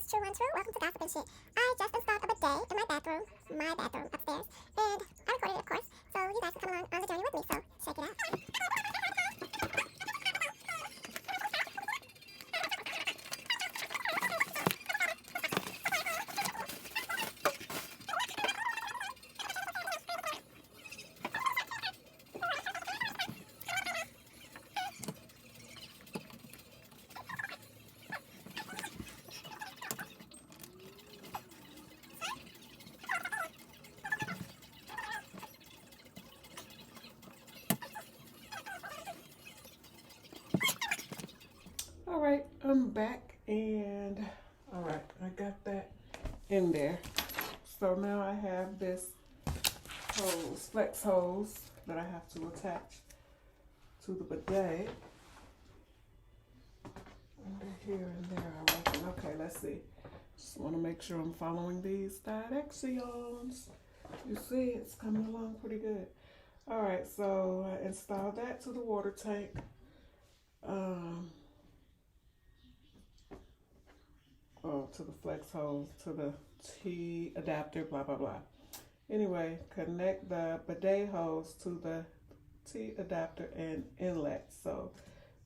is True Untrue. Welcome to Gossip and Shit. I just installed a bidet in my bathroom upstairs, and I recorded it, of course, so you guys can come along on the journey with me, so check it out. All right, I'm back, and all right, I got that in there. So now I have this hose, flex hose, that I have to attach to the bidet. Under here and there, I reckon. Okay, let's see. Just want to make sure I'm following these directions. You see, it's coming along pretty good. All right, so I installed that to the water tank. To the flex hose, to the T adapter, blah, blah, blah. Anyway, connect the bidet hose to the T adapter and inlet. So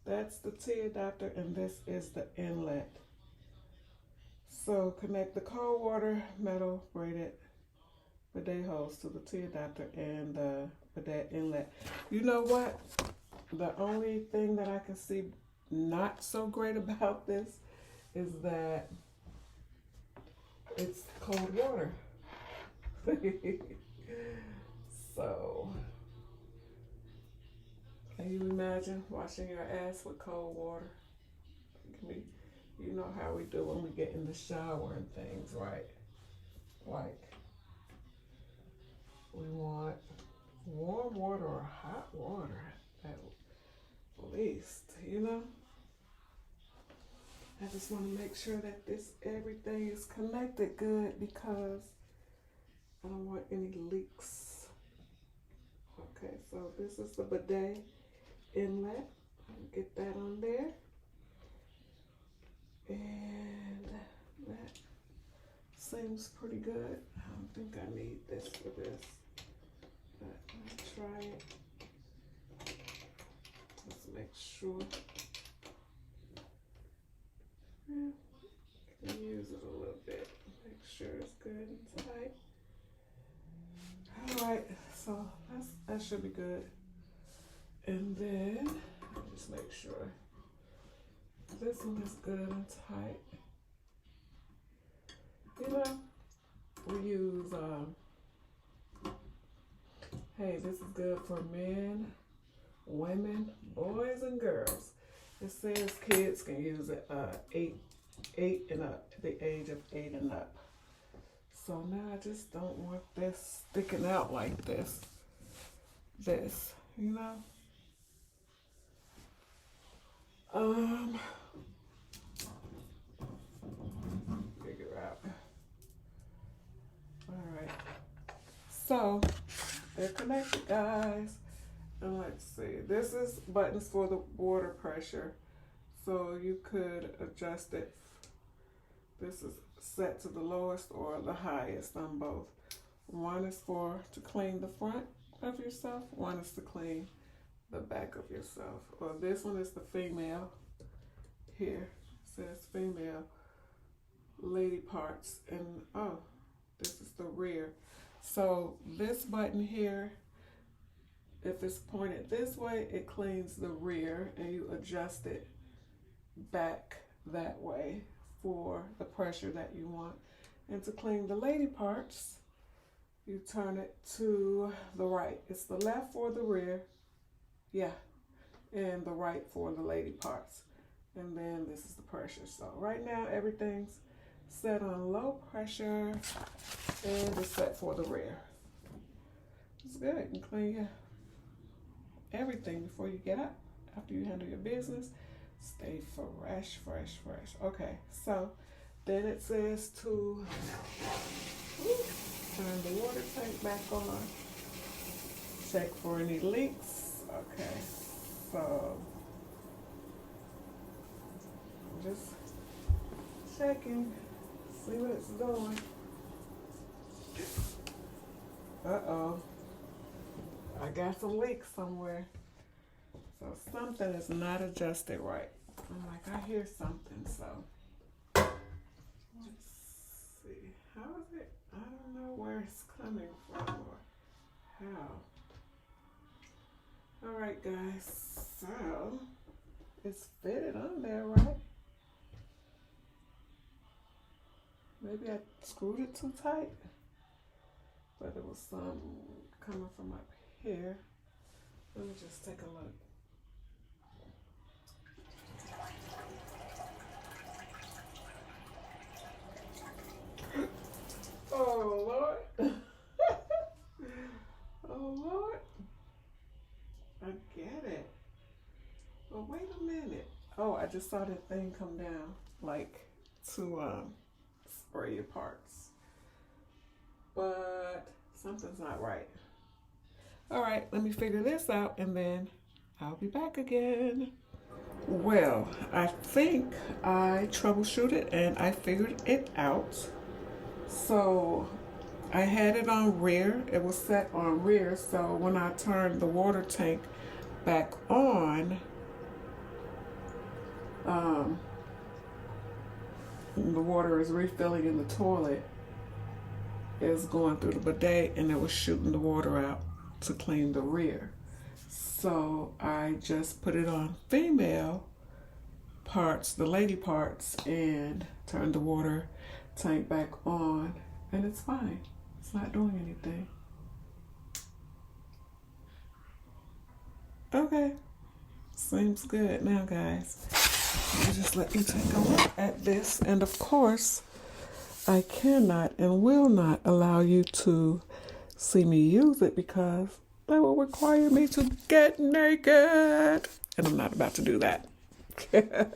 that's the T adapter and this is the inlet. So connect the cold water metal braided bidet hose to the T adapter and the bidet inlet. You know what? The only thing that I can see not so great about this is that it's cold water. So, can you imagine washing your ass with cold water? You know how we do when we get in the shower and things, right? Like, we want warm water or hot water at least, you know? I just want to make sure that everything is connected good because I don't want any leaks. Okay, so this is the bidet inlet. Get that on there. And that seems pretty good. I don't think I need this for this, but I'll try it. Let's make sure. Yeah, I can use it a little bit. Make sure it's good and tight. All right, so that should be good. And then just make sure this one is good and tight. You know, we use hey, this is good for men, women, boys, and girls. It says kids can use it eight and up, the age of 8 and up. So now I just don't want this sticking out like this, you know. Figure out. All right. So they're connected, guys. And let's see, this is buttons for the water pressure. So you could adjust it. This is set to the lowest or the highest on both. One is to clean the front of yourself. One is to clean the back of yourself. Well, this one is the female. Here it says female lady parts. And this is the rear. So this button here, if it's pointed this way, it cleans the rear and you adjust it back that way for the pressure that you want. And to clean the lady parts, you turn it to the right. It's the left for the rear, yeah, and the right for the lady parts. And then this is the pressure. So right now everything's set on low pressure and it's set for the rear. It's good. You can clean your everything before you get up. After you handle your business, stay fresh. Okay, so then it says to turn the water tank back on. Check for any leaks. Okay, so just checking. See what it's doing. Uh-oh. I got some leaks somewhere. So something is not adjusted right. I'm like, I hear something, so. Let's see. How is it? I don't know where it's coming from or how. Alright guys, so it's fitted on there, right? Maybe I screwed it too tight, but it was some coming from up here. Let me just take a look. Oh Lord. Oh Lord. I get it. But wait a minute. Oh, I just saw that thing come down like to spray your parts. But something's not right. All right, let me figure this out and then I'll be back again. Well, I think I troubleshooted and I figured it out. So I had it on rear. It was set on rear. So when I turned the water tank back on, the water is refilling in the toilet. It's going through the bidet and it was shooting the water out to clean the rear. So I just put it on female parts, the lady parts, and turned the water tank back on, and it's fine. It's not doing anything. Okay, seems good now, guys. Just let me take a look at this, and of course I cannot and will not allow you to see me use it because that will require me to get naked, and I'm not about to do that. I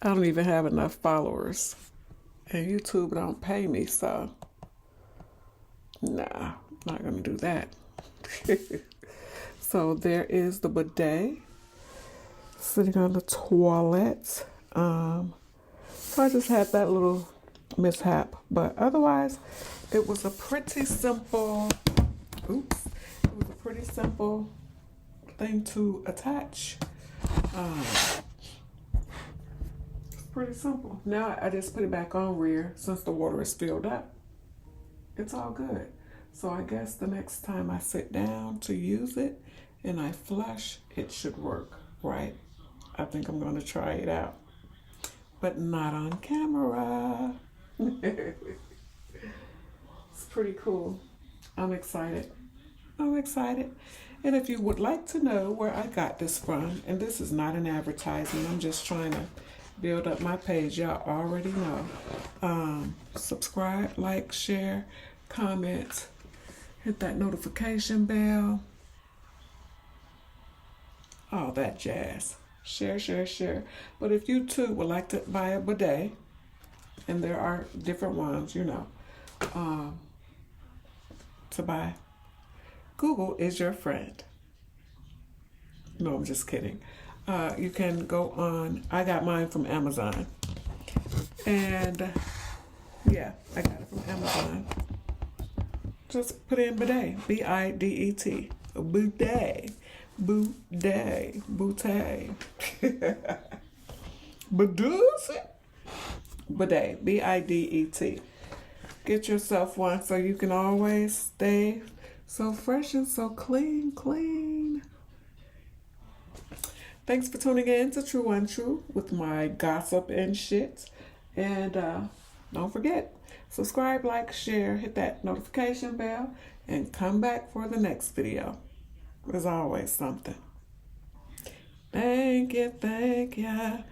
don't even have enough followers, and YouTube don't pay me, so nah, I'm not gonna do that. So there is the bidet sitting on the toilet. So I just had that little mishap, but otherwise it was a pretty simple thing to attach. It's pretty simple. Now I just put it back on rear since the water is filled up. It's all good. So I guess the next time I sit down to use it and I flush, it should work, right? I think I'm going to try it out, but not on camera. It's pretty cool. I'm excited. And if you would like to know where I got this from, and this is not an advertisement, I'm just trying to build up my page. Y'all already know. Subscribe, like, share, comment, hit that notification bell, all that jazz. Share. But if you too would like to buy a bidet, and there are different ones, you know, to buy, Google is your friend. No, I'm just kidding. You can go on, I got mine from Amazon. And yeah, I got it from Amazon. Just put in bidet, B-I-D-E-T, bidet, bidet, bidet, B-I-D-E-T. Get yourself one so you can always stay so fresh and so clean. Thanks for tuning in to True Untrue with my gossip and shit. And don't forget, subscribe, like, share, hit that notification bell, and come back for the next video. There's always something. Thank you. Thank you.